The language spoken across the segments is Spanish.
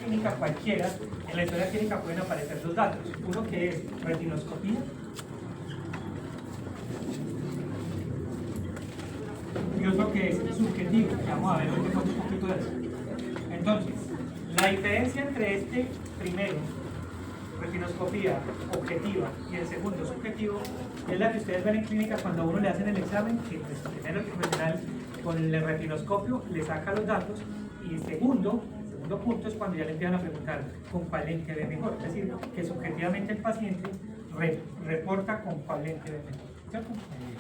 clínica cualquiera, en la historia clínica pueden aparecer dos datos. Uno que es retinoscopía y otro que es subjetivo, que vamos a ver hoy un poquito de eso. Entonces, la diferencia entre este primero, retinoscopía objetiva, y el segundo, subjetivo, es la que ustedes ven en clínica cuando a uno le hacen el examen, que pues, primero el profesional con el retinoscopio le saca los datos, y el segundo punto es cuando ya le empiezan a preguntar con cuál lente ve mejor, es decir, que subjetivamente el paciente reporta con cuál lente ve mejor, ¿cierto?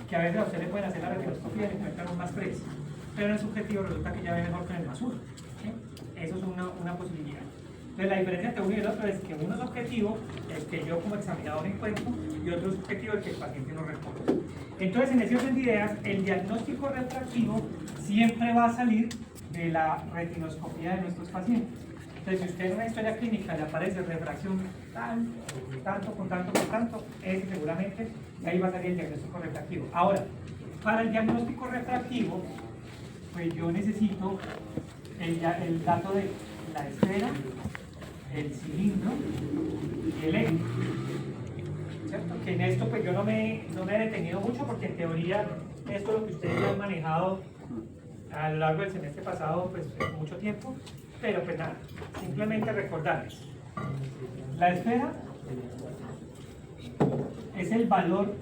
Que a veces a usted le pueden hacer la retinoscopía y le encuentran un más 3, pero en el subjetivo resulta que ya ve mejor con el más 1, ¿sí? Eso es una posibilidad. Entonces la diferencia entre uno y el otro es que uno es objetivo, el que yo como examinador encuentro, y otro es subjetivo, el que el paciente no reporta. Entonces, en ese orden de ideas, el diagnóstico refractivo siempre va a salir de la retinoscopía de nuestros pacientes. Entonces, si usted en una historia clínica le aparece refracción tal, tanto, con tanto, con tanto, ese seguramente de ahí va a salir el diagnóstico refractivo. Ahora, para el diagnóstico refractivo, pues yo necesito el dato de la esfera, el cilindro y el eje. ¿Cierto? Que en esto pues yo no me he detenido mucho porque en teoría esto es lo que ustedes ya han manejado a lo largo del semestre pasado pues mucho tiempo, pero pues nada, simplemente recordarles. La esfera es el valor.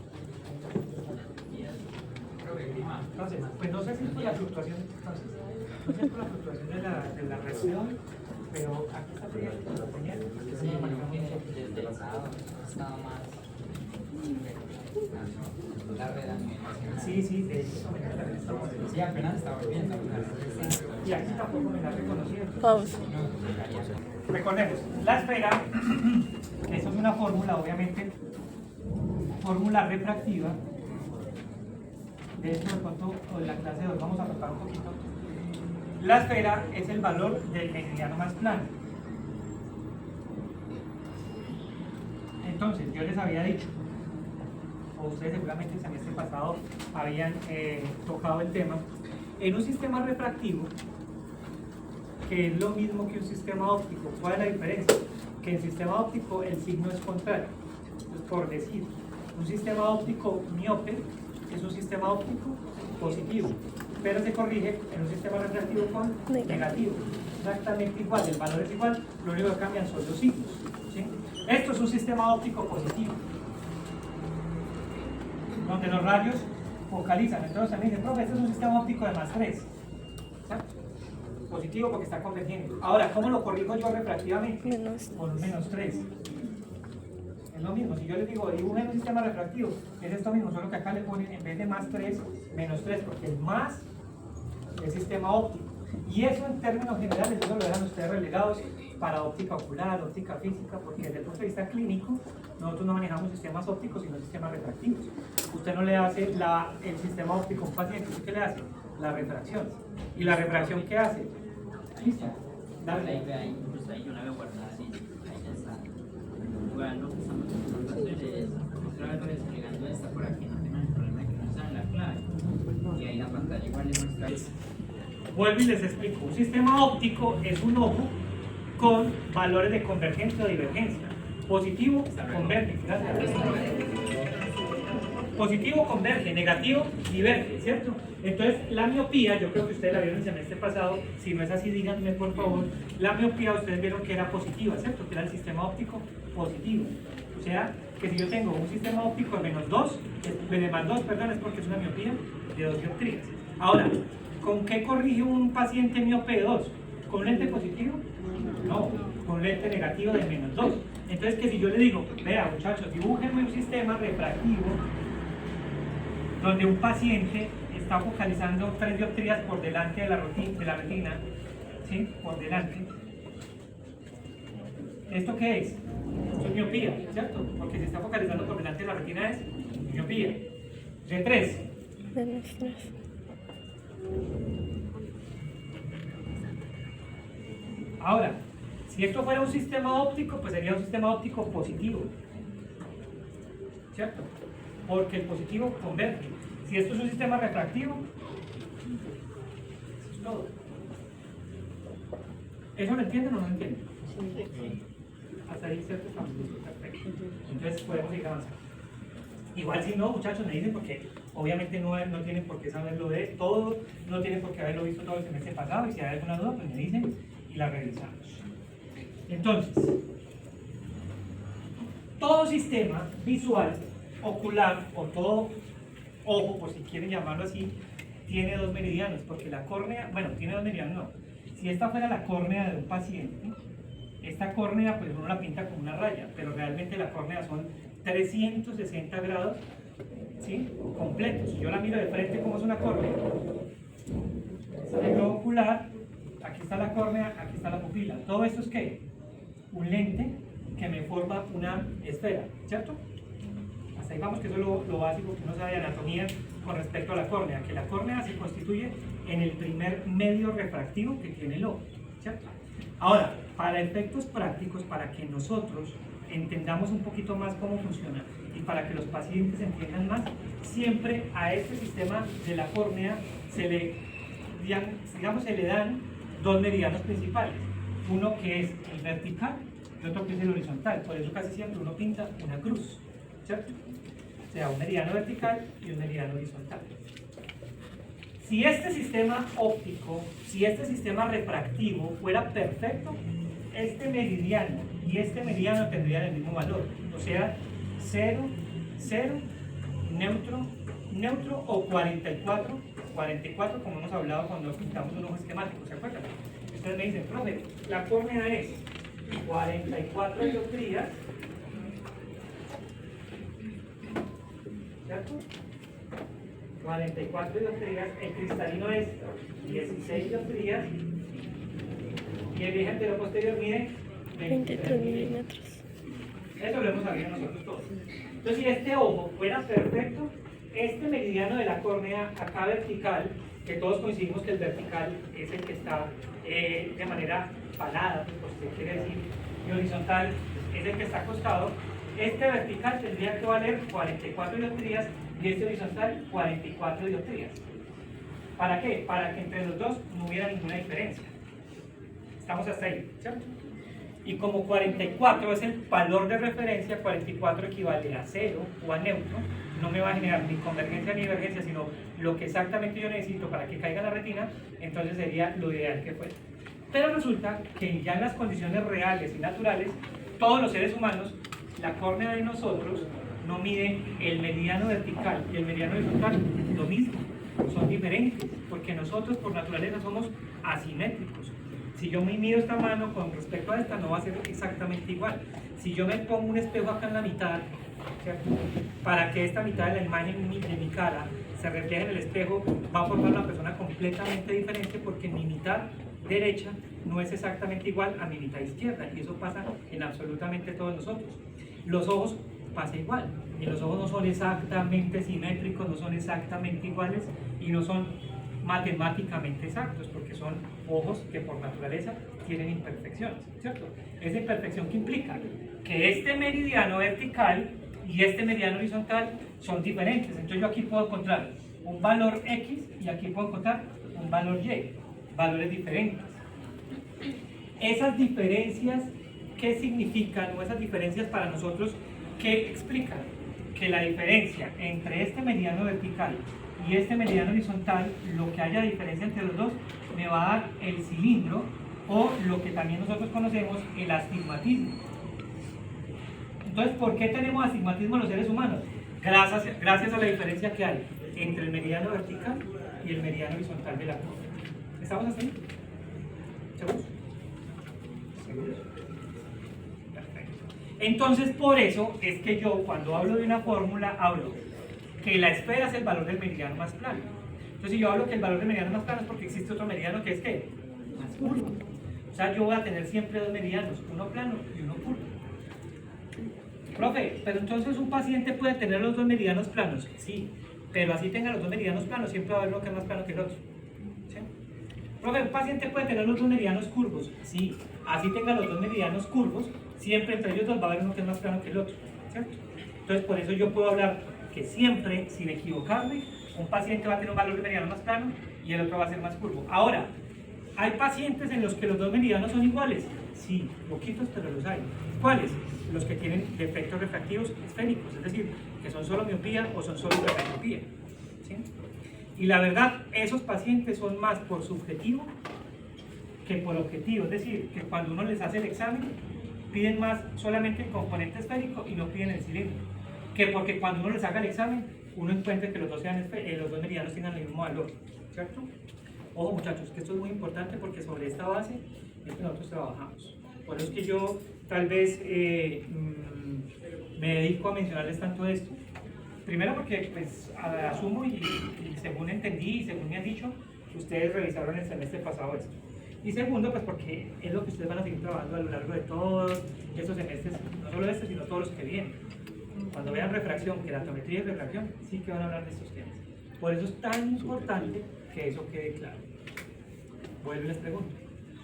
Entonces, pues no sé si por la fluctuación, no sé por la fluctuación de la reacción, pero aquí está pidiendo la señal, que se llama desde el pasado estaba más sí, de hecho, sí, apenas estaba volviendo. y aquí tampoco me la reconocido. Pausa. Recordemos, la esfera, eso es una fórmula, obviamente, fórmula refractiva. De hecho, de pronto, en la clase de hoy vamos a tocar un poquito. La esfera es el valor del meridiano más plano. Entonces, yo les había dicho, o ustedes seguramente el semestre pasado habían tocado el tema, en un sistema refractivo, que es lo mismo que un sistema óptico. ¿Cuál es la diferencia? Que en el sistema óptico el signo es contrario. Entonces, por decir, un sistema óptico miope es un sistema óptico positivo, pero se corrige en un sistema refractivo con negativo. Exactamente igual, el valor es igual, lo único que cambian son los signos, ¿sí? Esto es un sistema óptico positivo, donde los rayos focalizan. Entonces también dicen, profe, este es un sistema óptico de más 3. ¿Exacto? Positivo porque está convergiendo. Ahora, ¿cómo lo corrijo yo refractivamente? Con menos 3. Es lo mismo, si yo les digo, dibujen un sistema refractivo, es esto mismo, solo que acá le ponen en vez de más 3, menos 3, porque el más es sistema óptico. Y eso en términos generales, eso lo dejan ustedes relegados para óptica ocular, óptica física, porque desde el punto de vista clínico, nosotros no manejamos sistemas ópticos, sino sistemas refractivos. Usted no le hace el sistema óptico a un paciente, ¿usted qué le hace? La refracción. ¿Y la refracción qué hace? ¿Listo? Dale. Ahí yo la veo guardada así, ahí ya está. Bueno, lo que estamos haciendo es otra vez desplegando esta por aquí, no tengan el problema de que no saben la clave. Y ahí la pantalla igual le muestra eso. Vuelvo y les explico. Un sistema óptico es un ojo con valores de convergencia o divergencia. Positivo, converge. Positivo, converge. Negativo, diverge, ¿cierto? Entonces, la miopía, yo creo que ustedes la vieron el semestre pasado. Si no es así, díganme por favor. La miopía, ustedes vieron que era positiva, ¿cierto? Que era el sistema óptico positivo. O sea, que si yo tengo un sistema óptico de menos 2, de más 2, perdón, es porque es una miopía de 2 dioptrías. Ahora, ¿con qué corrige un paciente miope de 2? ¿Con un lente positivo? No, con un lente negativo de menos 2. Entonces, que si yo le digo, vea muchachos, dibújenme un sistema refractivo donde un paciente está focalizando 3 dioptrías por delante de la retina, ¿sí? Por delante. ¿Esto qué es? Es miopía, ¿cierto? Porque si está focalizando por delante de la retina es miopía. De 3. Menos 3. Ahora, si esto fuera un sistema óptico, pues sería un sistema óptico positivo, ¿cierto? Porque el positivo converge. Si esto es un sistema refractivo, eso es todo. ¿Eso lo entienden o no lo entienden? Hasta ahí, ¿cierto? Estamos listos, perfecto. Entonces podemos ir avanzando. Igual si no, muchachos, me dicen porque obviamente no tienen por qué saberlo de todo, no tienen por qué haberlo visto todo el semestre pasado, y si hay alguna duda, pues me dicen y la revisamos. Entonces, todo sistema visual, ocular o todo ojo, por si quieren llamarlo así, tiene dos meridianos, porque la córnea, bueno, tiene dos meridianos, no. Si esta fuera la córnea de un paciente, esta córnea pues uno la pinta como una raya, pero realmente la córnea son 360 grados, ¿sí? Completos. Si yo la miro de frente como es una córnea, este es el globo ocular, aquí está la córnea, aquí está la pupila. Todo esto es ¿qué? Un lente que me forma una esfera, ¿cierto? Hasta ahí vamos, que eso es lo básico que uno sabe de anatomía con respecto a la córnea, que la córnea se constituye en el primer medio refractivo que tiene el ojo, ¿cierto? Ahora, para efectos prácticos, para que nosotros entendamos un poquito más cómo funciona y para que los pacientes entiendan más, siempre a este sistema de la córnea se le dan dos meridianos principales, uno que es el vertical y otro que es el horizontal. Por eso casi siempre uno pinta una cruz, ¿cierto? O sea, un meridiano vertical y un meridiano horizontal. Si este sistema óptico, si este sistema refractivo fuera perfecto, este meridiano y este meridiano tendrían el mismo valor, o sea, 0, 0, neutro, neutro o 44, 44 como hemos hablado cuando pintamos un ojo esquemático, ¿se acuerdan? Ustedes me dicen, profe, la córnea es 44 dioptrías, ¿cierto? 44 dioptrías, el cristalino es 16 dioptrías y el eje anteroposterior mide 23 milímetros. Eso lo hemos sabido nosotros todos. Entonces, si este ojo fuera perfecto, este meridiano de la córnea acá vertical, que todos coincidimos que el vertical es el que está de manera palada, pues usted quiere decir, y horizontal es el que está acostado, este vertical tendría que valer 44 dioptrías y este horizontal 44 dioptrías. ¿Para qué? Para que entre los dos no hubiera ninguna diferencia. Estamos hasta ahí, ¿cierto? Y como 44 es el valor de referencia, 44 equivale a 0 o a neutro, no me va a generar ni convergencia ni divergencia, sino lo que exactamente yo necesito para que caiga la retina, entonces sería lo ideal que fuera. Pero resulta que ya en las condiciones reales y naturales, todos los seres humanos, la córnea de nosotros no mide el meridiano vertical y el meridiano horizontal lo mismo, son diferentes, porque nosotros por naturaleza somos asimétricos. Si yo me mido esta mano con respecto a esta, no va a ser exactamente igual. Si yo me pongo un espejo acá en la mitad, ¿cierto? Para que esta mitad de la imagen de mi cara se refleje en el espejo, va a formar una persona completamente diferente, porque mi mitad derecha no es exactamente igual a mi mitad izquierda, y eso pasa en absolutamente todos nosotros. Los ojos pasa igual, y los ojos no son exactamente simétricos, no son exactamente iguales y no son matemáticamente exactos, porque son ojos que por naturaleza tienen imperfecciones, ¿cierto? Esa imperfección que implica que este meridiano vertical y este meridiano horizontal son diferentes. Entonces yo aquí puedo encontrar un valor X y aquí puedo encontrar un valor Y, valores diferentes. Esas diferencias, ¿qué significan? O esas diferencias para nosotros, ¿qué explican? Que la diferencia entre este meridiano vertical y este meridiano horizontal, lo que haya diferencia entre los dos, me va a dar el cilindro, o lo que también nosotros conocemos, el astigmatismo. Entonces, ¿por qué tenemos astigmatismo los seres humanos? Gracias a la diferencia que hay entre el meridiano vertical y el meridiano horizontal de la córnea. ¿Estamos así? ¿Seguros? ¿Seguros? Perfecto. Entonces, por eso es que yo, cuando hablo de una fórmula, hablo que la esfera es el valor del meridiano más plano. Entonces, si yo hablo que el valor del meridiano más plano es porque existe otro meridiano que es ¿qué? Más curvo. O sea, yo voy a tener siempre dos meridianos, uno plano y uno curvo. Profe, pero entonces un paciente puede tener los dos meridianos planos. Sí, pero así tenga los dos meridianos planos, siempre va a haber uno que es más plano que el otro. ¿Sí? Profe, un paciente puede tener los dos meridianos curvos. Sí, así tenga los dos meridianos curvos, siempre entre ellos dos va a haber uno que es más plano que el otro. ¿Cierto? Entonces, por eso yo puedo hablar que siempre, sin equivocarme, un paciente va a tener un valor de meridiano más plano y el otro va a ser más curvo. Ahora, hay pacientes en los que los dos meridianos son iguales. Sí, poquitos, pero los hay. ¿Cuáles? Los que tienen defectos refractivos esféricos, es decir, que son solo miopía o son solo hipermetropía. ¿Sí? Y la verdad, esos pacientes son más por subjetivo que por objetivo, es decir, que cuando uno les hace el examen, piden más solamente el componente esférico y no piden el cilindro, que porque cuando uno les haga el examen, uno encuentre que los dos meridianos tengan el mismo valor, ¿cierto? Ojo muchachos, que esto es muy importante porque sobre esta base es que nosotros trabajamos. Por eso es que yo tal vez me dedico a mencionarles tanto esto. Primero porque pues, asumo y según entendí y según me han dicho, ustedes revisaron el semestre pasado esto. Y segundo, pues porque es lo que ustedes van a seguir trabajando a lo largo de todos estos semestres, no solo este, sino todos los que vienen. Cuando vean refracción, queratometría y refracción, sí que van a hablar de estos temas. Por eso es tan importante que eso quede claro. Vuelvo y les pregunto,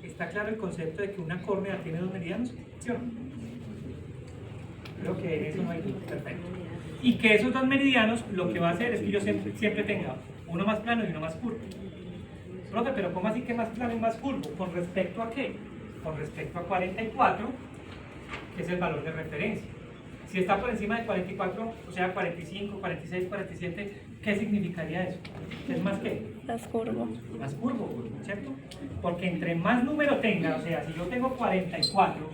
¿está claro el concepto de que una córnea tiene dos meridianos? ¿Sí o no? Creo que en eso no hay duda. Perfecto. Y que esos dos meridianos lo que va a hacer es que yo siempre tenga uno más plano y uno más curvo. Profe, pero ¿cómo así que más plano y más curvo? ¿Con respecto a qué? Con respecto a 44, que es el valor de referencia. Si está por encima de 44, o sea 45, 46, 47, ¿qué significaría eso? ¿Es más qué? Más curvo. Más curvo, ¿cierto? Porque entre más número tenga, o sea, si yo tengo 44,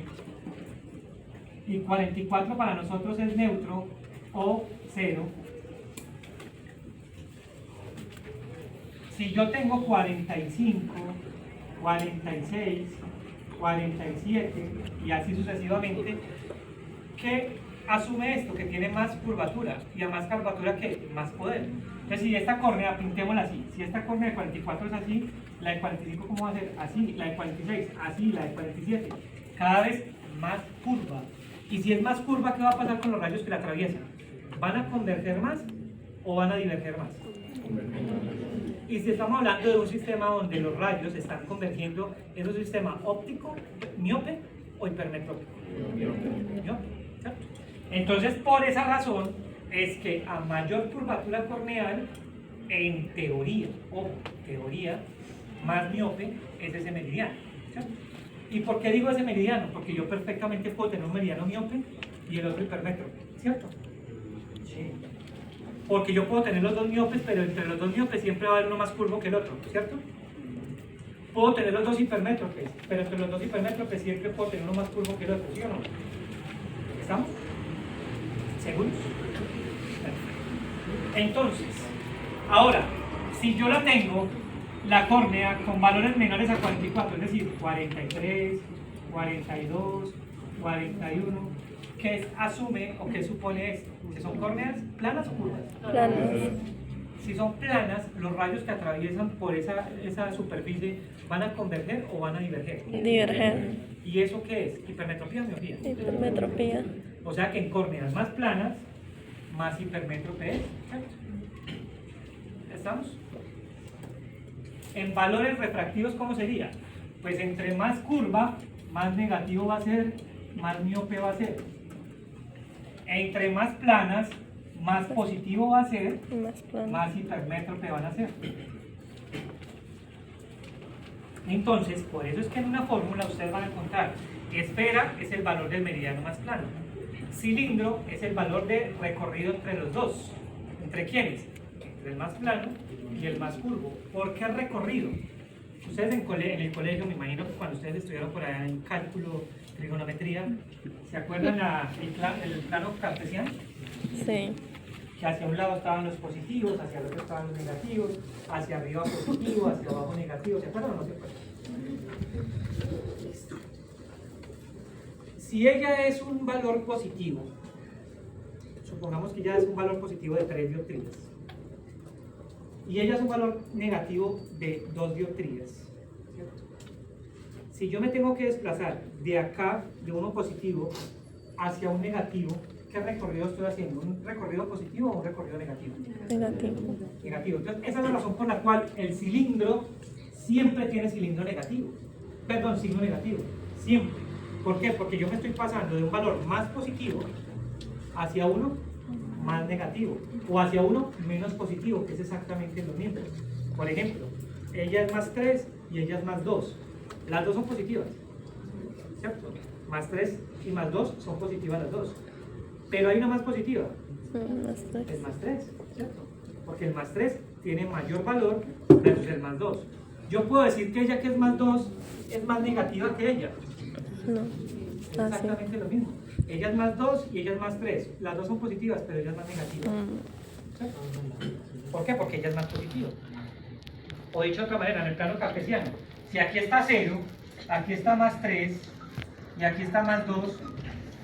y 44 para nosotros es neutro o 0, si yo tengo 45, 46, 47 y así sucesivamente, ¿qué asume esto? Que tiene más curvatura, y a más curvatura que más poder. Entonces si esta córnea, pintémosla así, si esta córnea de 44 es así, la de 45 ¿cómo va a ser? Así, la de 46, así, la de 47, cada vez más curva. Y si es más curva, ¿qué va a pasar con los rayos que la atraviesan? ¿Van a converger más o van a diverger más? Y si estamos hablando de un sistema donde los rayos están convergiendo, ¿es un sistema óptico, miope o hipermetrópico? Miope, ¿cierto? Entonces, por esa razón, es que a mayor curvatura corneal, en teoría, ojo, teoría, más miope es ese meridiano, ¿cierto? ¿Y por qué digo ese meridiano? Porque yo perfectamente puedo tener un meridiano miope y el otro hipermétrope, ¿cierto? Sí. Porque yo puedo tener los dos miopes, pero entre los dos miopes siempre va a haber uno más curvo que el otro, ¿cierto? Puedo tener los dos hipermétropes, pero entre los dos hipermétropes siempre puedo tener uno más curvo que el otro, ¿sí o no? ¿Estamos? ¿Seguros? Entonces, ahora, si yo la tengo, la córnea con valores menores a 44, es decir, 43, 42, 41, ¿qué asume o qué supone esto? ¿Que son córneas planas o curvas? Planas. Si son planas, los rayos que atraviesan por esa superficie ¿van a converger o van a diverger? Diverger. ¿Y eso qué es? ¿Hipermetropía o miopía? Hipermetropía. O sea que en córneas más planas, más hipermétrope es, ¿cierto? ¿Estamos? En valores refractivos, ¿cómo sería? Pues entre más curva, más negativo va a ser, más miope va a ser. Entre más planas, más positivo va a ser, más hipermétrope van a ser. Entonces, por eso es que en una fórmula ustedes van a encontrar esfera es el valor del meridiano más plano, cilindro es el valor de recorrido entre los dos. ¿Entre quiénes? Entre el más plano y el más curvo. ¿Por qué recorrido? Ustedes en el colegio, me imagino que cuando ustedes estudiaron por allá en cálculo, trigonometría, ¿se acuerdan el plano cartesiano? Sí. Que hacia un lado estaban los positivos, hacia el otro estaban los negativos, hacia arriba positivo, hacia abajo negativo, ¿se acuerdan o no se acuerdan? Si ella es un valor positivo, supongamos que ya es un valor positivo de 3 dioptrías, y ella es un valor negativo de 2 dioptrías, ¿cierto? Si yo me tengo que desplazar de acá, de uno positivo, hacia un negativo, ¿qué recorrido estoy haciendo? ¿Un recorrido positivo o un recorrido negativo? Negativo. Negativo. Entonces, esa es la razón por la cual el cilindro siempre tiene cilindro negativo. Perdón, signo negativo. Siempre. ¿Por qué? Porque yo me estoy pasando de un valor más positivo hacia uno más negativo. O hacia uno menos positivo, que es exactamente lo mismo. Por ejemplo, ella es más 3 y ella es más 2. Las dos son positivas. ¿cierto? Más 3 y más 2 son positivas las dos. Pero hay una más positiva, Más tres. el más 3, ¿cierto? Porque el más 3 tiene mayor valor versus el más 2. Yo puedo decir que ella que es más 2 es más negativa que ella. No. Es Ah, sí. exactamente lo mismo. Ella es más 2 y ella es más 3. Las dos son positivas, pero ella es más negativa. ¿Cierto? ¿Por qué? Porque ella es más positiva. O dicho de otra manera, en el plano cartesiano, si aquí está 0, aquí está más 3 y aquí está más 2,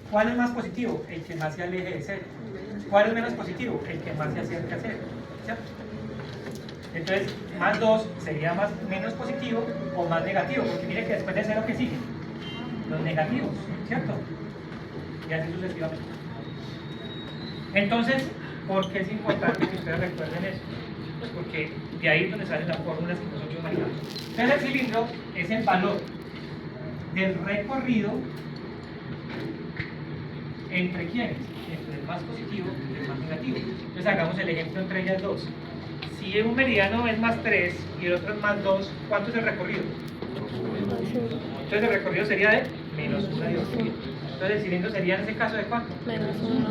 ¿cuál es más positivo? El que más se aleje de 0. ¿Cuál es menos positivo? El que más se acerca a 0. ¿Cierto? Entonces, más 2 sería menos positivo o más negativo, porque mire que después de 0 que sigue, los negativos, ¿cierto? Y así sucesivamente. Entonces, ¿por qué es importante que ustedes recuerden eso? Pues porque de ahí es donde salen las fórmulas que nosotros manejamos. Entonces, el cilindro es el valor del recorrido entre quiénes, entre el más positivo y el más negativo. Entonces, hagamos el ejemplo entre ellas dos. Si un meridiano es más 3 y el otro es más 2, ¿cuánto es el recorrido? Entonces, el recorrido sería de menos 1 y 2. Entonces, el cilindro sería en ese caso de ¿cuánto? Menos 1.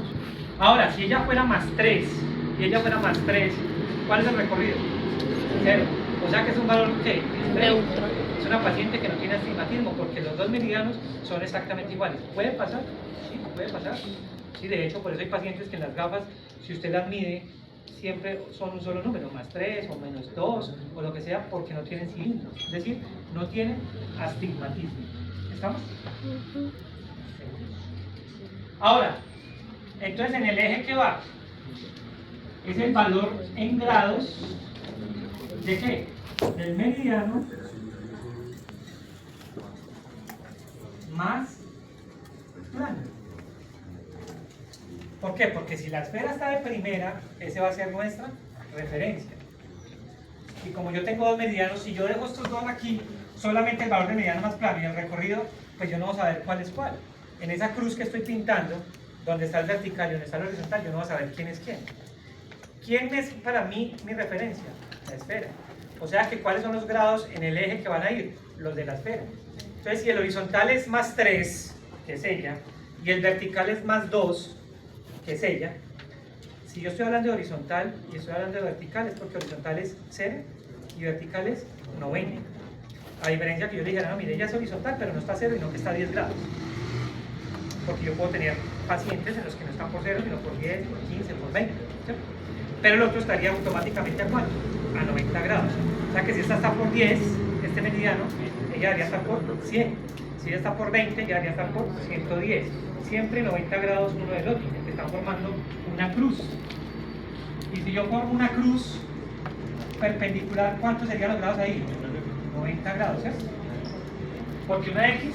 Ahora, si ella fuera más 3 y ella fuera más 3, ¿cuál es el recorrido? 0. O sea que es un valor que Neutro. es una paciente que no tiene astigmatismo porque los dos meridianos son exactamente iguales. ¿Puede pasar? Sí, puede pasar. Sí, de hecho, por eso hay pacientes que en las gafas, si usted las mide, siempre son un solo número, más 3 o menos 2 o lo que sea, porque no tienen cilindro. Es decir, no tienen astigmatismo. ¿Estamos? Ahora, entonces en el eje que va, es el valor en grados ¿de qué? Del meridiano más plano. ¿Por qué? Porque si la esfera está de primera, ese va a ser nuestra referencia. Y como yo tengo dos meridianos, si yo dejo estos dos aquí, solamente el valor del meridiano más plano y el recorrido, pues yo no voy a saber cuál es cuál. En esa cruz que estoy pintando, donde está el vertical y donde está el horizontal, yo no voy a saber quién es quién. ¿Quién es para mí mi referencia? La esfera. O sea que cuáles son los grados en el eje que van a ir, los de la esfera. Entonces, si el horizontal es más 3, que es ella, y el vertical es más 2, que es ella, si yo estoy hablando de horizontal y estoy hablando de vertical, es porque horizontal es 0 y vertical es 90. A diferencia que yo le dijera, no, mire, ella es horizontal, pero no está 0, sino que está a 10 grados. Porque yo puedo tener pacientes en los que no están por 0, sino por 10, por 15, por 20, ¿cierto? Pero el otro estaría automáticamente a cuánto? A 90 grados. O sea que si esta está por 10, este meridiano, ella debería estar por 100. Si ella está por 20, ella debería estar por 110. Siempre 90 grados uno del otro, porque están formando una cruz. Y si yo formo una cruz perpendicular, ¿cuántos serían los grados ahí? 90 grados, ¿cierto? Porque una X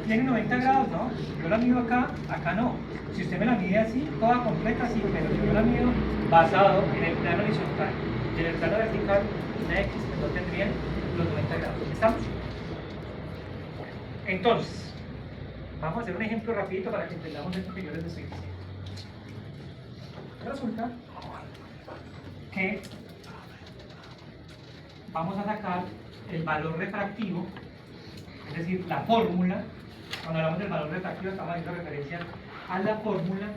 tiene 90 grados, ¿no? Yo la mido acá, acá no. Si usted me la mide así, toda completa, sí, pero yo la mido basado en el plano horizontal. Y en el plano vertical, una X no tendría los 90 grados. ¿Estamos? Entonces, vamos a hacer un ejemplo rapidito para que entendamos esto que yo les estoy diciendo. Resulta que vamos a sacar el valor refractivo, es decir, la fórmula. Cuando hablamos del valor refractivo estamos haciendo referencia a la fórmula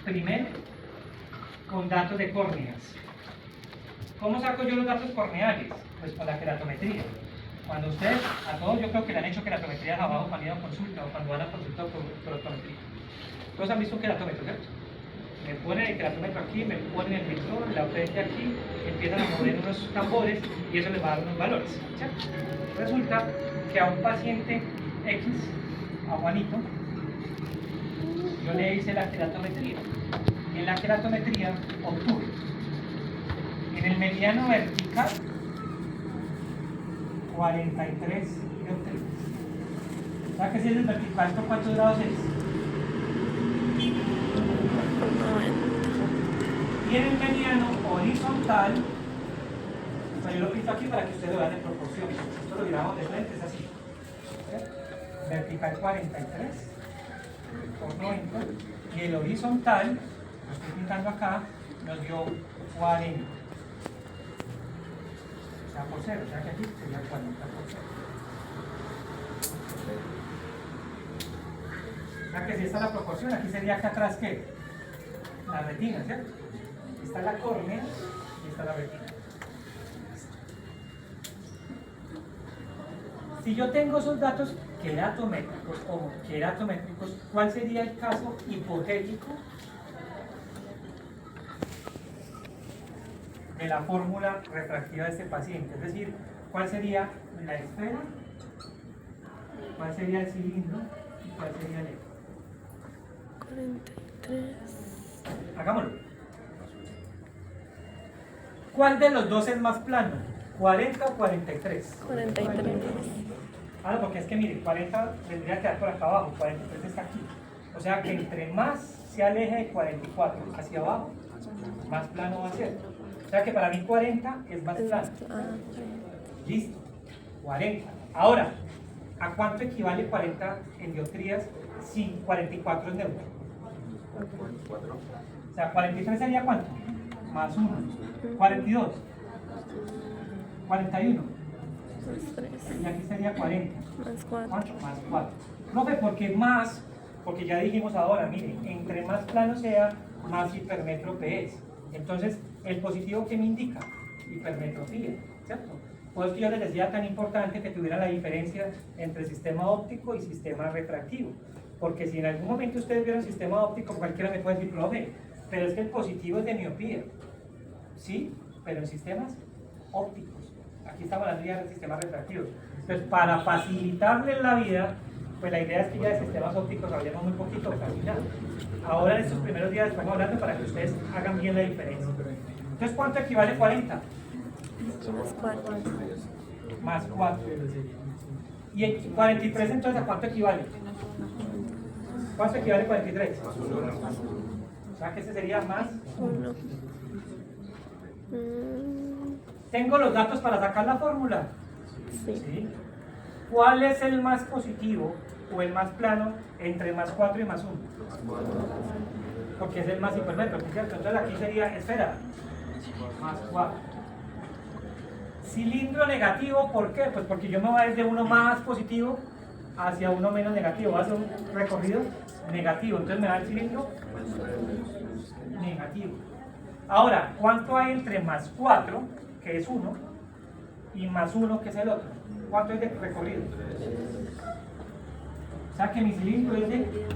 primero con datos de córneas. ¿Cómo saco yo los datos corneales? Pues con la queratometría. Cuando ustedes, a todos yo creo que le han hecho queratometrías abajo cuando iban a consulta o cuando van a consulta por optometría. Todos han visto un queratómetro, ¿cierto? Me ponen el queratómetro aquí, me ponen el visor, la frente aquí, empiezan a mover unos tambores y eso les va a dar unos valores, ¿cierto? Resulta que a un paciente X, a Juanito, yo le hice la queratometría. En la queratometría obtuve en el mediano vertical 43 dioptrías. O sea que si es el vertical, ¿esto cuántos grados es? 90. Y en el mediano horizontal, o sea, yo lo pinto aquí para que ustedes lo vean en proporción. Esto lo miramos de frente, es así. ¿Sí? Vertical 43 por 90. Y el horizontal, lo estoy pintando acá, nos dio 40. O sea, por 0, o sea que aquí sería 40 por 0. O sea que si esta es la proporción, aquí sería acá atrás, ¿qué? La retina, ¿cierto? Está la córnea y está la retina. Si yo tengo esos datos queratométricos, o queratométricos, ¿cuál sería el caso hipotético de la fórmula refractiva de este paciente? Es decir, ¿cuál sería la esfera? ¿Cuál sería el cilindro? ¿Y cuál sería el eje? 43. Hagámoslo. ¿Cuál de los dos es más plano? ¿40 o 43? 43. Ah, no, porque es que mire, 40 tendría que quedar por acá abajo, 43 está aquí. O sea que entre más se aleje de 44 hacia abajo, más plano va a ser. O sea que para mí 40 es más plano. Listo, 40. Ahora, ¿a cuánto equivale 40 en dioptrías si 44 es neutro? O sea, 43 sería ¿cuánto? Más 1. 42. 41. Más 3. Y aquí sería 40. Más 4. ¿Cuánto? Más 4. Profe, ¿por qué más? Porque ya dijimos ahora, miren, entre más plano sea, más hipermétrope es. Entonces, el positivo, ¿qué me indica? Hipermetropía, ¿cierto? Por eso yo les decía tan importante que tuviera la diferencia entre sistema óptico y sistema refractivo. Porque si en algún momento ustedes vieron sistema óptico, cualquiera me puede decir, profe, pero es que el positivo es de miopía. Sí, pero en sistemas ópticos. Aquí estamos hablando ya de sistemas refractivos. Entonces, para facilitarles la vida, pues la idea es que ya de sistemas ópticos hablemos muy poquito, casi nada. Ahora en estos primeros días estamos hablando para que ustedes hagan bien la diferencia. Entonces, ¿cuánto equivale 40? Más 4. Más 4. ¿Y el 43 entonces a cuánto equivale? ¿Cuánto equivale 43? O sea que ese sería más 1. ¿Tengo los datos para sacar la fórmula? Sí. ¿Sí? ¿Cuál es el más positivo o el más plano entre más 4 y más 1? Porque es el más hipermétrope, ¿cierto? Entonces aquí sería esfera, más 4. Cilindro negativo, ¿por qué? Pues porque yo me voy desde uno más positivo hacia uno menos negativo, va a ser un recorrido negativo, entonces me da el cilindro negativo. Ahora, ¿cuánto hay entre más 4, que es 1, y más 1, que es el otro? ¿Cuánto hay de recorrido? O sea que mi cilindro es de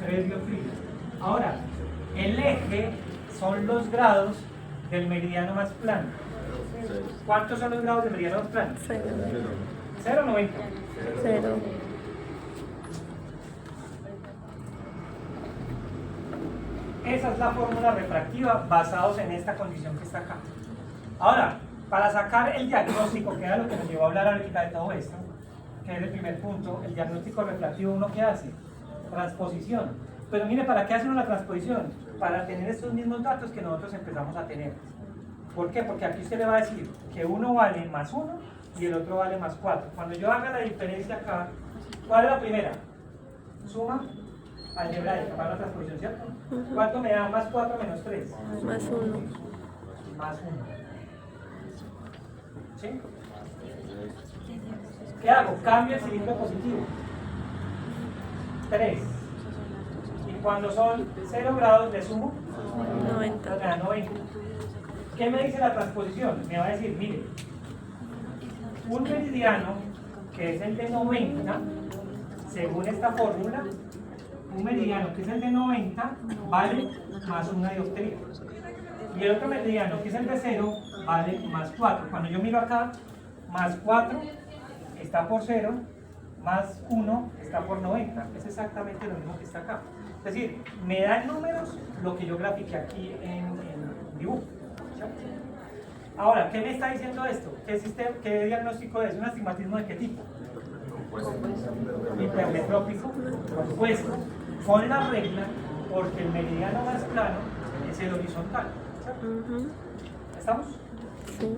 3 dioptrías. Ahora, el eje son los grados del meridiano más plano. ¿Cuántos son los grados del meridiano más plano? 0. 0,90. 0. Esa es la fórmula refractiva basados en esta condición que está acá. Ahora, para sacar el diagnóstico, que era lo que nos llevó a hablar ahorita de todo esto, que es el primer punto, el diagnóstico refractivo, ¿uno qué hace? Transposición. Pero mire, ¿para qué hace uno la transposición? Para tener estos mismos datos que nosotros empezamos a tener. ¿Por qué? Porque aquí usted le va a decir que uno vale más 1 y el otro vale más 4. Cuando yo haga la diferencia acá, ¿cuál es la primera? Suma algebraica para la transposición, ¿cierto? ¿Cuánto me da más 4 menos 3? Más 1. Más 1. ¿Sí? ¿Qué hago? Cambio el cilindro positivo. 3. Y cuando son 0 grados le sumo 90. me da 90. ¿Qué me dice la transposición? Me va a decir, mire, un meridiano que es el de 90, según esta fórmula, un meridiano que es el de 90 vale más 1 dioptría. Y el otro meridiano que es el de 0 vale más 4. Cuando yo miro acá, más 4 está por 0, más 1 está por 90. Es exactamente lo mismo que está acá. Es decir, me da en números lo que yo grafiqué aquí en dibujo. Ahora, ¿qué me está diciendo esto? ¿Qué diagnóstico es? ¿Un astigmatismo de qué tipo? Hipermetrópico, por supuesto, con la regla, porque el meridiano más plano es el horizontal. ¿Estamos? Sí.